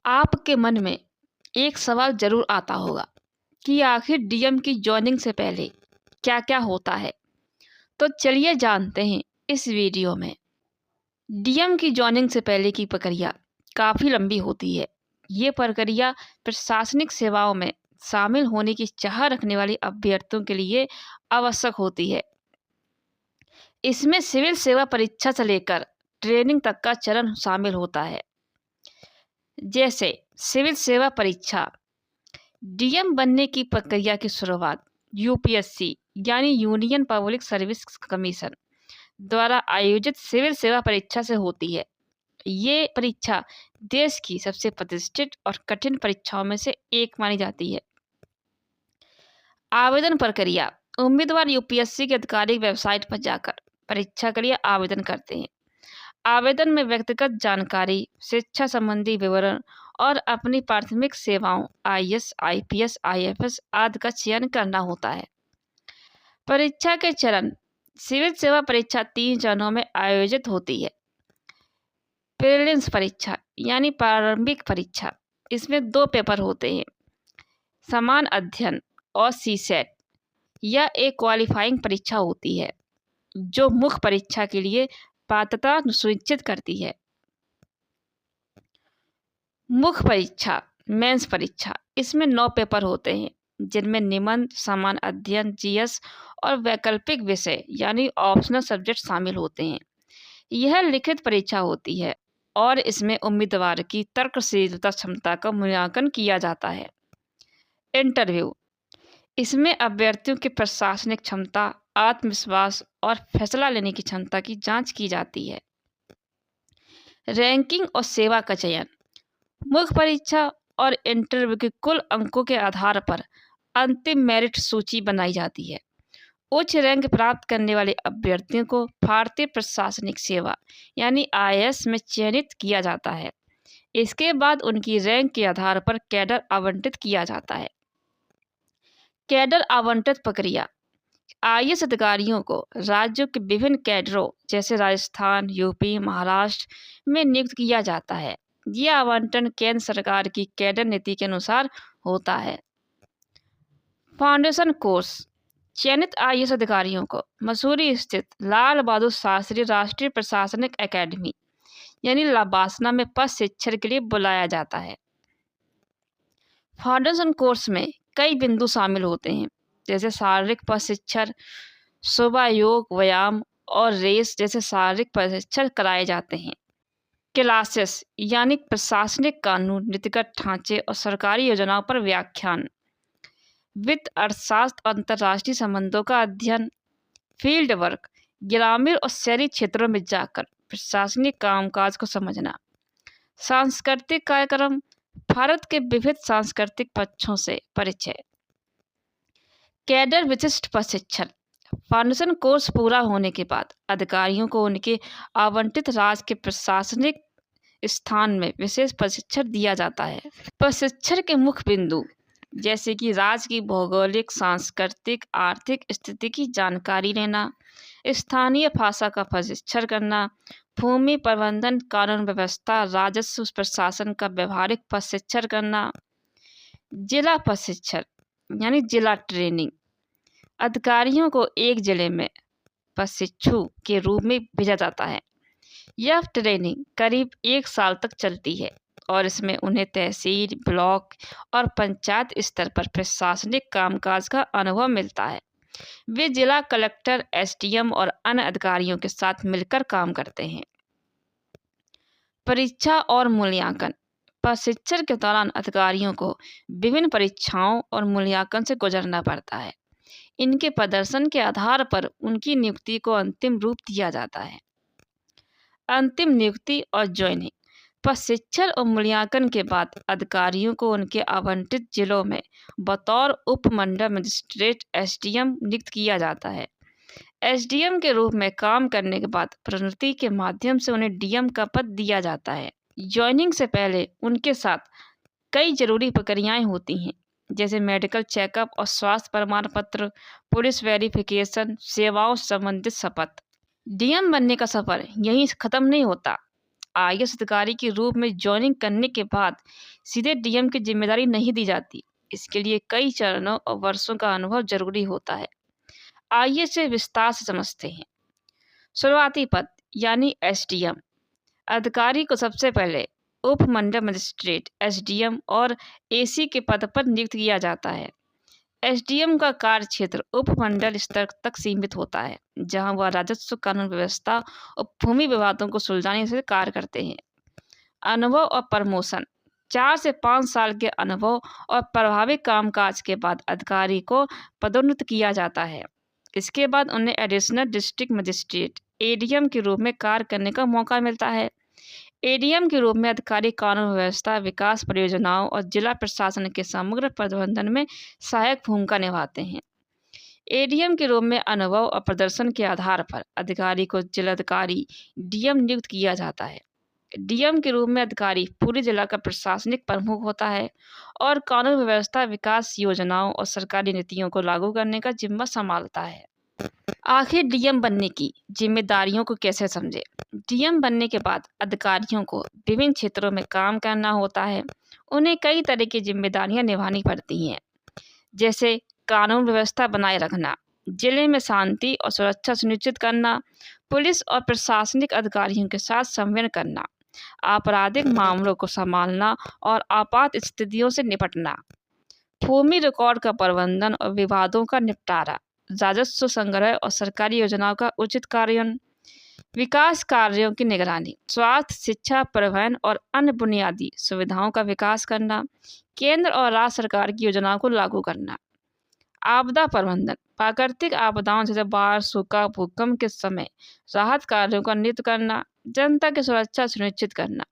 आपके मन में एक सवाल ज़रूर आता होगा कि आखिर डीएम की जॉइनिंग से पहले क्या-क्या होता है? तो चलिए जानते हैं इस वीडियो में। डीएम की जॉइनिंग से पहले की प्रक्रिया काफ़ी लंबी होती है। ये प्रक्रिया प्रशासनिक सेवाओं में शामिल होने की चाह रखने वाले अभ्यर्थियों के लिए आवश्यक होती है। इसमें सिविल सेवा परीक्षा से लेकर ट्रेनिंग तक का चरण शामिल होता है। जैसे सिविल सेवा परीक्षा, डीएम बनने की प्रक्रिया की शुरुआत यूपीएससी यानी यूनियन पब्लिक सर्विस कमीशन द्वारा आयोजित सिविल सेवा परीक्षा से होती है। ये परीक्षा देश की सबसे प्रतिष्ठित और कठिन परीक्षाओं में से एक मानी जाती है। आवेदन प्रक्रिया, उम्मीदवार यूपीएससी की आधिकारिक वेबसाइट पर जाकर परीक्षा के लिए आवेदन करते हैं। आवेदन में व्यक्तिगत जानकारी, शिक्षा संबंधी विवरण और अपनी प्राथमिक सेवाओं आईएएस, आईपीएस, आईएफएस आदि का चयन करना होता है। परीक्षा के चरण, सिविल सेवा परीक्षा 3 चरणों में आयोजित होती है। प्रीलिम्स परीक्षा यानी प्रारंभिक परीक्षा, इसमें 2 पेपर होते हैं, समान अध्ययन और सीसेट। यह एक क्वालिफाइंग परीक्षा होती है जो मुख्य परीक्षा के लिए पात्रता सुनिश्चित करती है। मुख्य परीक्षा, मेंस परीक्षा, इसमें 9 पेपर होते हैं जिनमें निबंध, समान अध्ययन, जीएस और वैकल्पिक विषय यानी ऑप्शनल सब्जेक्ट शामिल होते हैं। यह लिखित परीक्षा होती है और इसमें उम्मीदवार की तर्कशीलता क्षमता का मूल्यांकन किया जाता है। इंटरव्यू, इसमें अभ्यर्थियों की प्रशासनिक क्षमता, आत्मविश्वास और फैसला लेने की क्षमता की जांच की जाती है। रैंकिंग और सेवा का चयन, मुख्य परीक्षा और इंटरव्यू के कुल अंकों के आधार पर अंतिम मेरिट सूची बनाई जाती है। उच्च रैंक प्राप्त करने वाले अभ्यर्थियों को भारतीय प्रशासनिक सेवा यानी आईएएस में चयनित किया जाता है। इसके बाद उनकी रैंक के आधार पर कैडर आवंटित किया जाता है। कैडर आवंटित प्रक्रिया, आईएएस अधिकारियों को राज्यों के विभिन्न कैडरों जैसे राजस्थान, यूपी, महाराष्ट्र में नियुक्त किया जाता है। यह आवंटन केंद्र सरकार की कैडर नीति के अनुसार होता है। फाउंडेशन कोर्स, चयनित आईएएस अधिकारियों को मसूरी स्थित लाल बहादुर शास्त्री राष्ट्रीय प्रशासनिक अकेडमी यानी लबासना में प्रशिक्षण के लिए बुलाया जाता है। फाउंडेशन कोर्स में कई बिंदु शामिल होते हैं जैसे शारीरिक प्रशिक्षण, सुबह योग, व्यायाम और रेस जैसे शारीरिक प्रशिक्षण कराए जाते हैं। क्लासेस यानी प्रशासनिक कानून, नीतिगत ढांचे और सरकारी योजनाओं पर व्याख्यान, वित्त, अर्थशास्त्र, अंतर्राष्ट्रीय संबंधों का अध्ययन, फील्ड वर्क, ग्रामीण और शहरी क्षेत्रों में जाकर प्रशासनिक कामकाज को समझना, सांस्कृतिक कार्यक्रम, भारत के विविध सांस्कृतिक पक्षों से परिचय। कैडर विशिष्ट प्रशिक्षण, फाउंडेशन कोर्स पूरा होने के बाद अधिकारियों को उनके आवंटित राज्य के प्रशासनिक स्थान में विशेष प्रशिक्षण दिया जाता है। प्रशिक्षण के मुख्य बिंदु जैसे कि राज्य की भौगोलिक, सांस्कृतिक, आर्थिक स्थिति की जानकारी लेना, स्थानीय भाषा का प्रशिक्षण करना, भूमि प्रबंधन, कानून व्यवस्था, राजस्व प्रशासन का व्यवहारिक प्रशिक्षण करना। जिला प्रशिक्षण यानी जिला ट्रेनिंग, अधिकारियों को एक जिले में प्रशिक्षु के रूप में भेजा जाता है। यह ट्रेनिंग करीब 1 साल तक चलती है और इसमें उन्हें तहसील, ब्लॉक और पंचायत स्तर पर प्रशासनिक कामकाज का अनुभव मिलता है। वे जिला कलेक्टर, एसडीएम और अन्य अधिकारियों के साथ मिलकर काम करते हैं। परीक्षा और मूल्यांकन, प्रशिक्षण के दौरान अधिकारियों को विभिन्न परीक्षाओं और मूल्यांकन से गुजरना पड़ता है। इनके प्रदर्शन के आधार पर उनकी नियुक्ति को अंतिम रूप दिया जाता है। अंतिम नियुक्ति और ज्वाइनिंग, प्रशिक्षण और मूल्यांकन के बाद अधिकारियों को उनके आवंटित जिलों में बतौर उपमंडल मजिस्ट्रेट एसडीएम नियुक्त किया जाता है। एसडीएम के रूप में काम करने के बाद प्रोन्नति के माध्यम से उन्हें डीएम का पद दिया जाता है। ज्वाइनिंग से पहले उनके साथ कई जरूरी प्रक्रियाएं होती हैं जैसे मेडिकल चेकअप और स्वास्थ्य प्रमाण पत्र, पुलिस वेरिफिकेशन, सेवाओं से संबंधित शपथ। डीएम बनने का सफर यहीं खत्म नहीं होता। आईएएस अधिकारी के रूप में ज्वाइनिंग करने के बाद सीधे डीएम की जिम्मेदारी नहीं दी जाती। इसके लिए कई चरणों और वर्षों का अनुभव जरूरी होता है। आइए इसे विस्तार से समझते हैं। शुरुआती पद यानी एसडीएम। अधिकारी को सबसे पहले उपमंडल मजिस्ट्रेट एसडीएम और एसी के पद पर नियुक्त किया जाता है। एसडीएम का कार्य क्षेत्र उपमंडल स्तर तक सीमित होता है, जहां वह राजस्व, कानून व्यवस्था और भूमि विवादों को सुलझाने से कार्य करते हैं। अनुभव और प्रमोशन। 4 से 5 साल के अनुभव और प्रभावी कामकाज के बाद अधिकारी को पदोन्नत किया जाता है। इसके बाद उन्हें एडिशनल डिस्ट्रिक्ट मजिस्ट्रेट एडीएम के रूप में कार्य करने का मौका मिलता है। एडीएम के रूप में अधिकारी कानून व्यवस्था, विकास परियोजनाओं और जिला प्रशासन के समग्र प्रबंधन में सहायक भूमिका निभाते हैं। एडीएम के रूप में अनुभव और प्रदर्शन के आधार पर अधिकारी को जिलाधिकारी डीएम नियुक्त किया जाता है। डीएम के रूप में अधिकारी पूरे जिला का प्रशासनिक प्रमुख होता है और कानून व्यवस्था, विकास योजनाओं और सरकारी नीतियों को लागू करने का जिम्मा संभालता है। आखिर डीएम बनने की जिम्मेदारियों को कैसे समझे। डीएम बनने के बाद अधिकारियों को विभिन्न क्षेत्रों में काम करना होता है। उन्हें कई तरह की जिम्मेदारियां निभानी पड़ती हैं, जैसे कानून व्यवस्था बनाए रखना, जिले में शांति और सुरक्षा सुनिश्चित करना, पुलिस और प्रशासनिक अधिकारियों के साथ संवेदन करना, आपराधिक मामलों को संभालना और आपात स्थितियों से निपटना, भूमि रिकॉर्ड का प्रबंधन और विवादों का निपटारा, राजस्व संग्रह और सरकारी योजनाओं का उचित कार्यान्वयन, विकास कार्यों की निगरानी, स्वास्थ्य, शिक्षा, परिवहन और अन्य बुनियादी सुविधाओं का विकास करना, केंद्र और राज्य सरकार की योजनाओं को लागू करना, आपदा प्रबंधन, प्राकृतिक आपदाओं जैसे बाढ़, सूखा, भूकंप के समय राहत कार्यों का नेतृत्व करना, जनता की सुरक्षा सुनिश्चित करना,